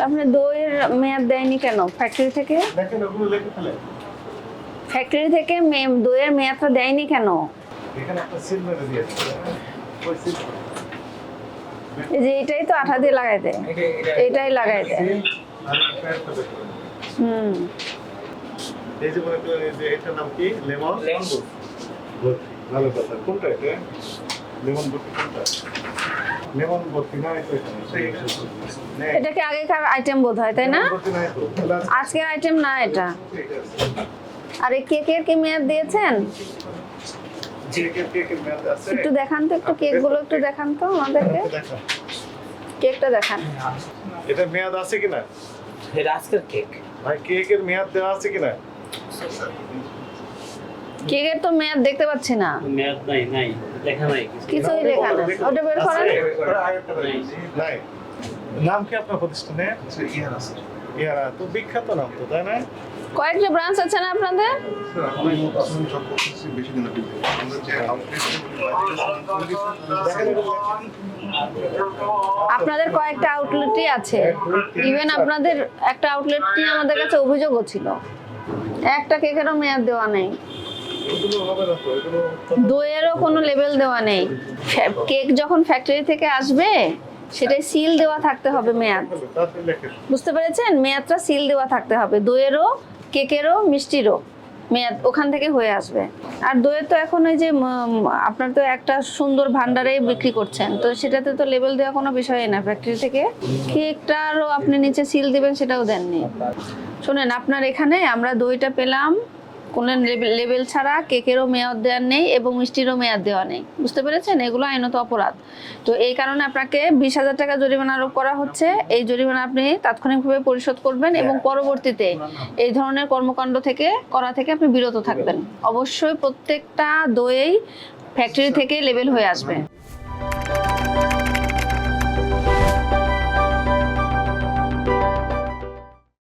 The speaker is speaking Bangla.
আপনি দইয়ের মেয়াদ দেয়নি কেন ফ্যাক্টরি থেকে? ফ্যাক্টরি থেকে দইয়ের মেয়াদটা দেয়নি কেন? এই যে এটাই তো আঠা দিয়ে লাগাই দেয়, এটাই লাগাই দেয়। এই যে মনে করেন এই যে এটার নাম কি? লেমন বুট। ভালো কথা। কোনটা এটা? লেমন বুট কোনটা? লেমন বুট না এটা? এটা কি আগেকার আইটেম বোধ হয়, তাই না? আজকের আইটেম না এটা। আর এই কেকের কি মেয়াদ দিয়েছেন? কেকের মেয়াদ আছে। একটু দেখান তো, একটু কেকগুলো একটু দেখান তো আমাদেরকে। কেকটা দেখান। এটা মেয়াদ আছে কিনা? এটা আজকের কেক ভাই কেকের মেয়াদ দেওয়া আছে কিনা? কেকের তো মেয়াদ দেখতে পাচ্ছি না। মেয়াদ নাই লেখা নাই কিছুই লেখা নেই। ওটা বের করেন। নাই। নাম কি আপনার প্রতিষ্ঠানে? ইয়ারা তো বিখ্যাত নাম তো, তাই না? কয়েকটা ব্রাঞ্চ আছে না আপনাদের? আপনাদের কয়েকটা আউটলেটই আছে। ইভেন আপনাদের একটা আউটলেট নিয়ে আমাদের কাছে অভিযোগও ছিল, একটা কেকেরও মেয়াদ দেওয়া নেই, দইয়েরও কোনো লেবেল দেওয়া নেই। কেক যখন ফ্যাক্টরি থেকে আসবে সেটাই সিল দেওয়া থাকতে হবে মেয়াদ, বুঝতে পেরেছেন? মেয়াদটা সিল দেওয়া থাকতে হবে, দইয়েরও কেকেরও মিষ্টিরও মেয়াদ ওখান থেকে হয়ে আসবে। আর দইয়ের তো এখন ওই যে আপনার তো একটা সুন্দর ভান্ডারেই বিক্রি করছেন, তো সেটাতে তো লেবেল দেওয়া কোনো বিষয়ই না ফ্যাক্টরি থেকে। কেকটারও আপনি নিচে সিল দিবেন, সেটাও দেননি। শোনেন, আপনার এখানে আমরা দইটা পেলাম কোনো লেবেল ছাড়া, কেকেরও মেয়াদ দেওয়ার নেই এবং মিষ্টিরও মেয়াদ দেওয়া নেই, বুঝতে পেরেছেন? এগুলো আইনত অপরাধ। তো এই কারণে আপনাকে 20,000 টাকা জরিমানা আরোপ করা হচ্ছে। এই জরিমানা আপনি তাৎক্ষণিকভাবে পরিশোধ করবেন এবং পরবর্তীতে এই ধরনের কর্মকাণ্ড করা থেকে আপনি বিরত থাকবেন। অবশ্যই প্রত্যেকটা দইয়েই ফ্যাক্টরি থেকে লেবেল হয়ে আসবে।